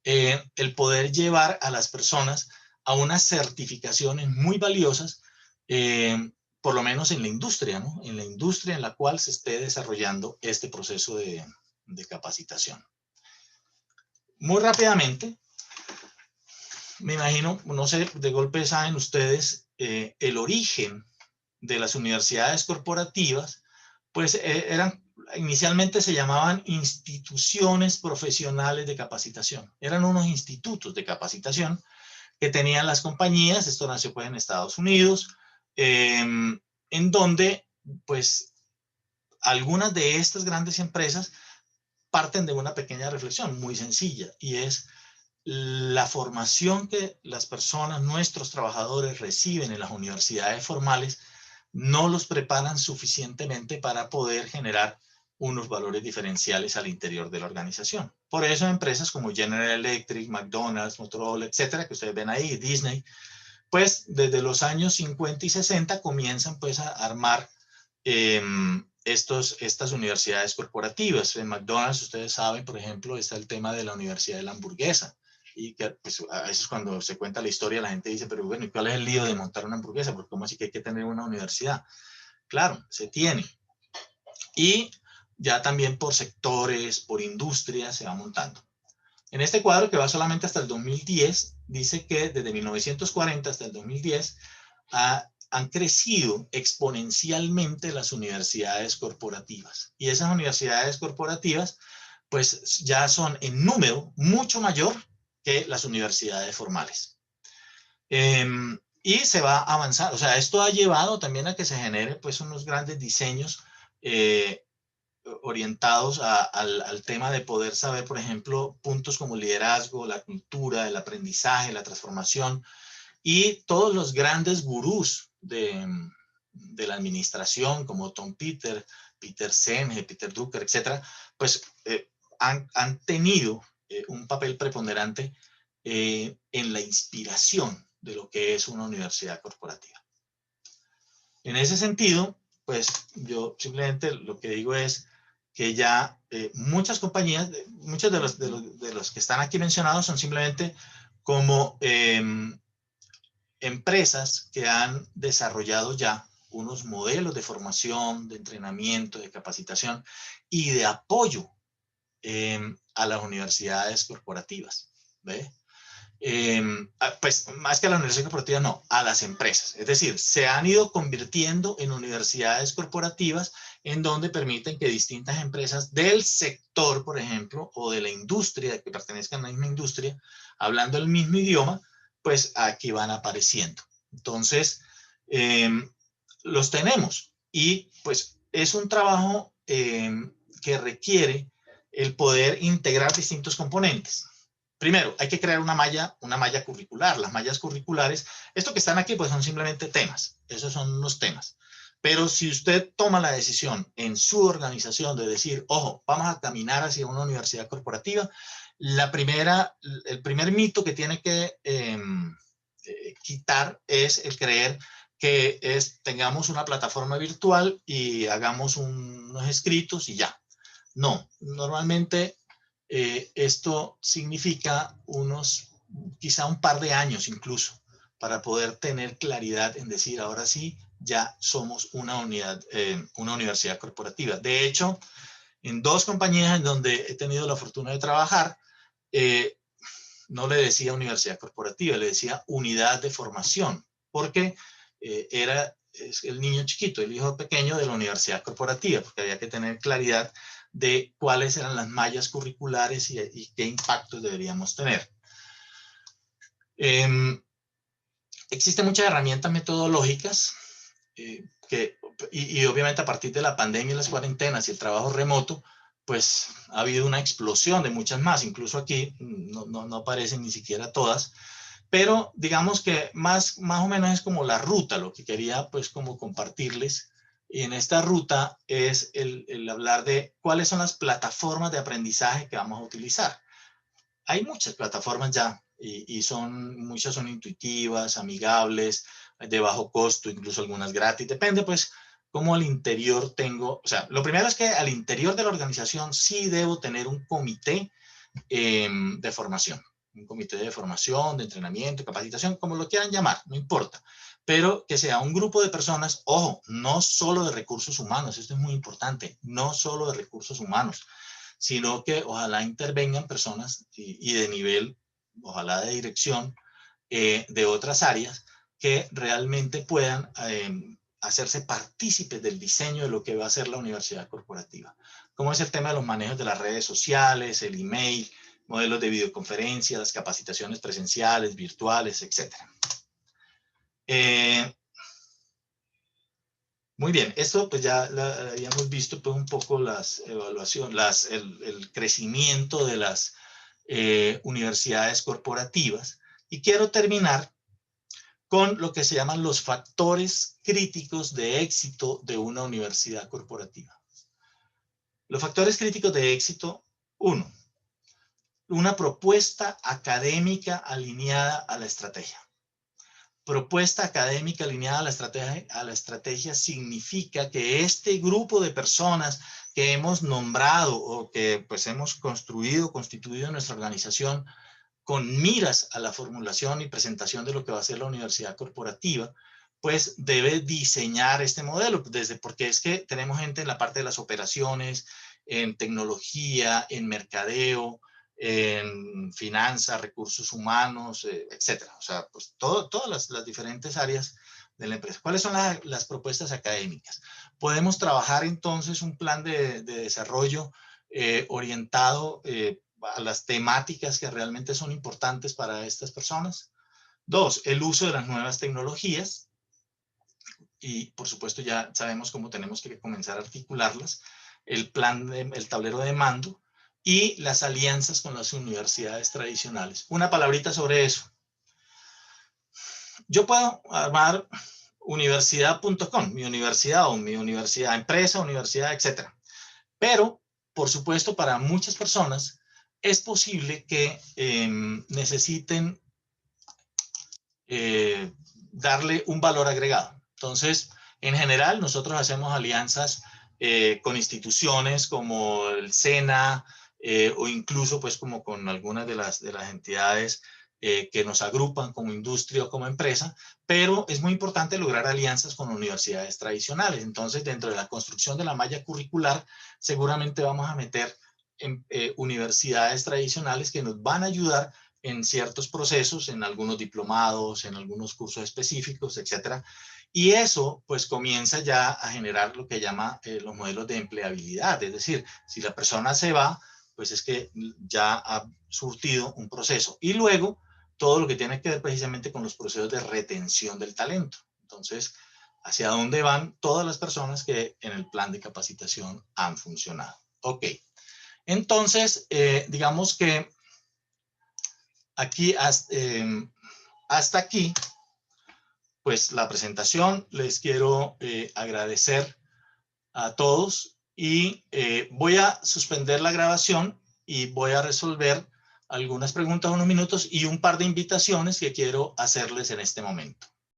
el poder llevar a las personas a unas certificaciones muy valiosas, por lo menos en la industria, ¿no? En la industria en la cual se esté desarrollando este proceso de capacitación. Muy rápidamente, me imagino, no sé, de golpe saben ustedes el origen de las universidades corporativas, pues inicialmente se llamaban instituciones profesionales de capacitación. Eran unos institutos de capacitación que tenían las compañías, esto nació pues en Estados Unidos, en donde pues algunas de estas grandes empresas parten de una pequeña reflexión muy sencilla, y es la formación que las personas, nuestros trabajadores, reciben en las universidades formales no los preparan suficientemente para poder generar unos valores diferenciales al interior de la organización. Por eso empresas como General Electric, McDonald's, Motorola, etcétera, que ustedes ven ahí, Disney, pues desde los años 50 y 60 comienzan pues a armar estas universidades corporativas. En McDonald's, ustedes saben, por ejemplo, está el tema de la Universidad de la Hamburguesa, y que pues, a veces cuando se cuenta la historia la gente dice, pero bueno, ¿y cuál es el lío de montar una hamburguesa? Porque ¿cómo así que hay que tener una universidad? Claro, se tiene. Y ya también por sectores, por industrias se va montando. En este cuadro, que va solamente hasta el 2010, dice que desde 1940 hasta el 2010 han crecido exponencialmente las universidades corporativas. Y esas universidades corporativas, pues ya son en número mucho mayor que las universidades formales. Y se va a avanzar. O sea, esto ha llevado también a que se genere pues unos grandes diseños orientados al tema de poder saber, por ejemplo, puntos como el liderazgo, la cultura, el aprendizaje, la transformación, y todos los grandes gurús de la administración, como Tom Peters, Peter Senge, Peter Drucker, etcétera, pues han tenido un papel preponderante en la inspiración de lo que es una universidad corporativa. En ese sentido, pues yo simplemente lo que digo es que ya muchas compañías, muchos de los que están aquí mencionados son simplemente como empresas que han desarrollado ya unos modelos de formación, de entrenamiento, de capacitación y de apoyo a las universidades corporativas. ¿Ve? Pues más que a la universidad corporativa, no, a las empresas. Es decir, se han ido convirtiendo en universidades corporativas en donde permiten que distintas empresas del sector, por ejemplo, o de la industria, que pertenezcan a la misma industria, hablando el mismo idioma, pues aquí van apareciendo. Entonces, los tenemos, y pues es un trabajo que requiere el poder integrar distintos componentes. Primero, hay que crear una malla curricular. Las mallas curriculares, esto que están aquí, pues son simplemente temas. Esos son unos temas. Pero si usted toma la decisión en su organización de decir, ojo, vamos a caminar hacia una universidad corporativa, el primer mito que tiene que quitar es el creer que tengamos una plataforma virtual y hagamos unos escritos y ya. No, normalmente esto significa quizá un par de años incluso, para poder tener claridad en decir, ahora sí, ya somos una universidad corporativa. De hecho, en dos compañías en donde he tenido la fortuna de trabajar, no le decía universidad corporativa, le decía unidad de formación, porque era es el niño chiquito, el hijo pequeño de la universidad corporativa, porque había que tener claridad de cuáles eran las mallas curriculares y qué impactos deberíamos tener. Existen muchas herramientas metodológicas y obviamente a partir de la pandemia y las cuarentenas y el trabajo remoto, pues ha habido una explosión de muchas más, incluso aquí no aparecen ni siquiera todas, pero digamos que más o menos es como la ruta, lo que quería pues como compartirles. Y en esta ruta es el hablar de cuáles son las plataformas de aprendizaje que vamos a utilizar. Hay muchas plataformas ya y muchas son intuitivas, amigables, de bajo costo, incluso algunas gratis. Depende pues cómo al interior tengo, o sea, lo primero es que al interior de la organización sí debo tener un comité de formación. Un comité de formación, de entrenamiento, capacitación, como lo quieran llamar, no importa. Pero que sea un grupo de personas, ojo, no solo de recursos humanos, esto es muy importante, no solo de recursos humanos, sino que ojalá intervengan personas y de nivel, ojalá de dirección, de otras áreas que realmente puedan hacerse partícipes del diseño de lo que va a ser la universidad corporativa. Como es el tema de los manejos de las redes sociales, el email, modelos de videoconferencia, las capacitaciones presenciales, virtuales, etc. Muy bien, esto pues ya habíamos visto pues un poco las evaluaciones, el crecimiento de las universidades corporativas, y quiero terminar con lo que se llaman los factores críticos de éxito de una universidad corporativa. Los factores críticos de éxito: 1, una propuesta académica alineada a la estrategia. Propuesta académica alineada a la estrategia significa que este grupo de personas que hemos nombrado o que pues hemos constituido en nuestra organización con miras a la formulación y presentación de lo que va a ser la universidad corporativa, pues debe diseñar este modelo, porque es que tenemos gente en la parte de las operaciones, en tecnología, en mercadeo, en finanzas, recursos humanos, etcétera. O sea, pues todas las diferentes áreas de la empresa. ¿Cuáles son las propuestas académicas? Podemos trabajar entonces un plan de desarrollo orientado a las temáticas que realmente son importantes para estas personas. 2, el uso de las nuevas tecnologías. Y por supuesto ya sabemos cómo tenemos que comenzar a articularlas. El tablero de mando y las alianzas con las universidades tradicionales. Una palabrita sobre eso. Yo puedo armar universidad.com, mi universidad o mi universidad empresa, universidad, etc. Pero, por supuesto, para muchas personas es posible que necesiten darle un valor agregado. Entonces, en general, nosotros hacemos alianzas con instituciones como el SENA o incluso pues como con algunas de las entidades que nos agrupan como industria o como empresa, pero es muy importante lograr alianzas con universidades tradicionales. Entonces, dentro de la construcción de la malla curricular, seguramente vamos a meter universidades tradicionales que nos van a ayudar en ciertos procesos, en algunos diplomados, en algunos cursos específicos, etcétera. Y eso pues comienza ya a generar lo que llama los modelos de empleabilidad. Es decir, si la persona se va, pues es que ya ha surtido un proceso. Y luego todo lo que tiene que ver precisamente con los procesos de retención del talento. Entonces, ¿hacia dónde van todas las personas que en el plan de capacitación han funcionado? Ok. Entonces, digamos que aquí hasta aquí, pues la presentación. Les quiero agradecer a todos y voy a suspender la grabación y voy a resolver algunas preguntas, unos minutos y un par de invitaciones que quiero hacerles en este momento.